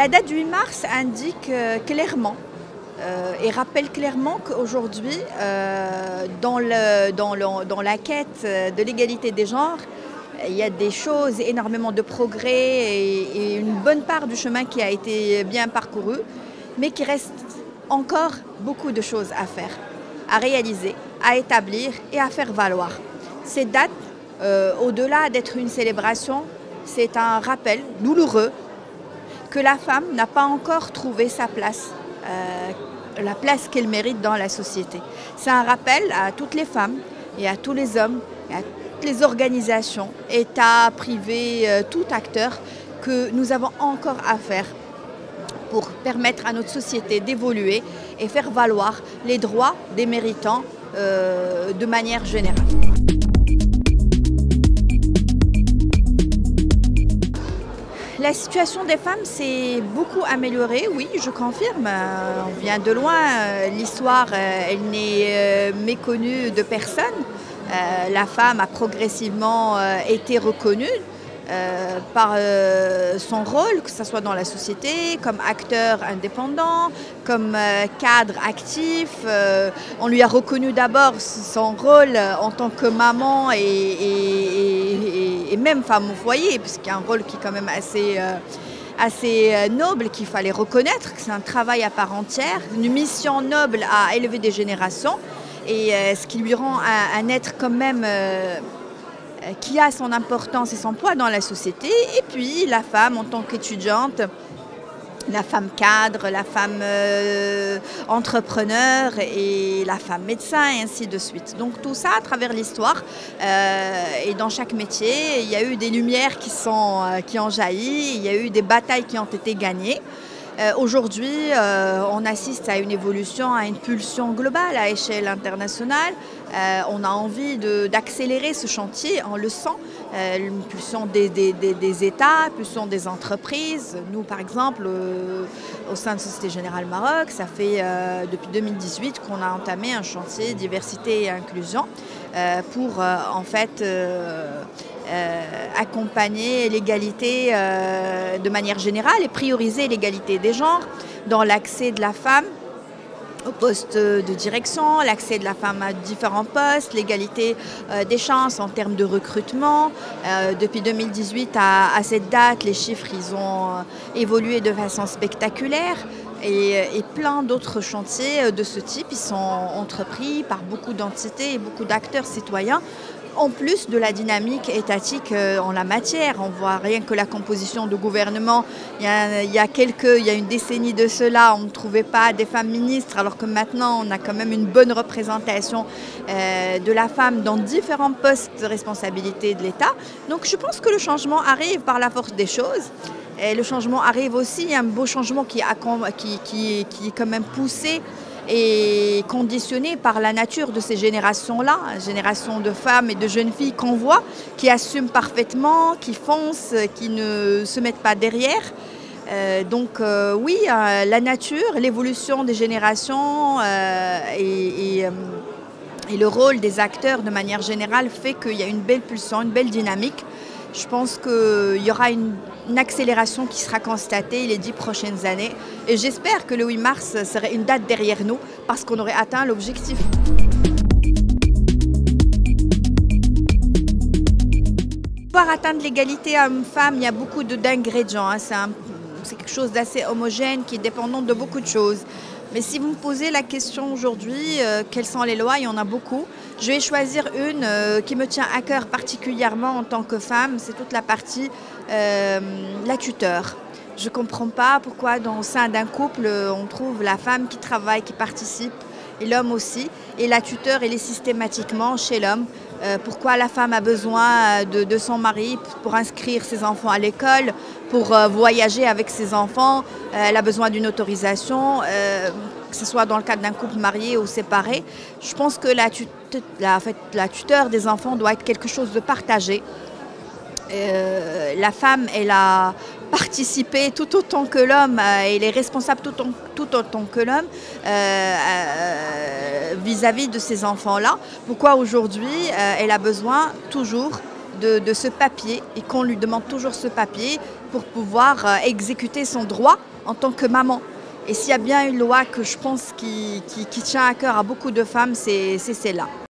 La date du 8 mars indique clairement et rappelle clairement qu'aujourd'hui, dans la quête de l'égalité des genres, il y a des choses, énormément de progrès et une bonne part du chemin qui a été bien parcouru, mais qu'il reste encore beaucoup de choses à faire, à réaliser, à établir et à faire valoir. Cette date, au-delà d'être une célébration, c'est un rappel douloureux que la femme n'a pas encore trouvé sa place, la place qu'elle mérite dans la société. C'est un rappel à toutes les femmes et à tous les hommes, et à toutes les organisations, États, privés, tout acteur, que nous avons encore à faire pour permettre à notre société d'évoluer et faire valoir les droits des méritants de manière générale. La situation des femmes s'est beaucoup améliorée, oui, je confirme. On vient de loin, l'histoire, elle n'est méconnue de personne. La femme a progressivement été reconnue par son rôle, que ce soit dans la société, comme acteur indépendant, comme cadre actif. On lui a reconnu d'abord son rôle en tant que maman et même femme au foyer, puisqu'il y a un rôle qui est quand même assez noble, qu'il fallait reconnaître, que c'est un travail à part entière, une mission noble à élever des générations, et ce qui lui rend un être quand même qui a son importance et son poids dans la société. Et puis la femme en tant qu'étudiante, la femme cadre, la femme entrepreneur et la femme médecin et ainsi de suite. Donc tout ça à travers l'histoire et dans chaque métier, il y a eu des lumières qui ont jailli, il y a eu des batailles qui ont été gagnées. Aujourd'hui, on assiste à une évolution, à une pulsion globale à échelle internationale. On a envie d'accélérer ce chantier, on le sent, une pulsion des États, pulsion des entreprises. Nous, par exemple, au sein de Société Générale Maroc, ça fait depuis 2018 qu'on a entamé un chantier diversité et inclusion pour en fait accompagner l'égalité de manière générale et prioriser l'égalité des genres dans l'accès de la femme au poste de direction, l'accès de la femme à différents postes, l'égalité des chances en termes de recrutement. Depuis 2018 à cette date, les chiffres ils ont évolué de façon spectaculaire. Et plein d'autres chantiers de ce type, ils sont entrepris par beaucoup d'entités et beaucoup d'acteurs citoyens, en plus de la dynamique étatique en la matière. On voit rien que la composition de gouvernement. Il y a une décennie de cela, on ne trouvait pas des femmes ministres, alors que maintenant on a quand même une bonne représentation de la femme dans différents postes de responsabilité de l'État. Donc je pense que le changement arrive par la force des choses. Et le changement arrive aussi, il y a un beau changement qui est quand même poussé et conditionné par la nature de ces générations-là, génération de femmes et de jeunes filles qu'on voit, qui assument parfaitement, qui foncent, qui ne se mettent pas derrière. Donc oui, la nature, l'évolution des générations et le rôle des acteurs de manière générale fait qu'il y a une belle pulsion, une belle dynamique. Je pense qu'il y aura une accélération qui sera constatée les 10 prochaines années. Et j'espère que le 8 mars serait une date derrière nous parce qu'on aurait atteint l'objectif. Pour atteindre l'égalité homme-femme, il y a beaucoup d'ingrédients. C'est quelque chose d'assez homogène qui est dépendant de beaucoup de choses. Mais si vous me posez la question aujourd'hui, quelles sont les lois? Il y en a beaucoup. Je vais choisir une qui me tient à cœur particulièrement en tant que femme, c'est toute la partie la tuteur. Je ne comprends pas pourquoi au sein d'un couple, on trouve la femme qui travaille, qui participe, et l'homme aussi. Et la tuteur, elle est systématiquement chez l'homme. Pourquoi la femme a besoin de son mari pour inscrire ses enfants à l'école, pour voyager avec ses enfants, elle a besoin d'une autorisation, que ce soit dans le cadre d'un couple marié ou séparé. Je pense que la tuteur des enfants doit être quelque chose de partagé. La femme, elle a participé tout autant que l'homme, elle est responsable tout autant que l'homme vis-à-vis de ces enfants-là. Pourquoi aujourd'hui, elle a besoin toujours de ce papier et qu'on lui demande toujours ce papier pour pouvoir exécuter son droit en tant que maman. Et s'il y a bien une loi que je pense qui tient à cœur à beaucoup de femmes, c'est celle-là.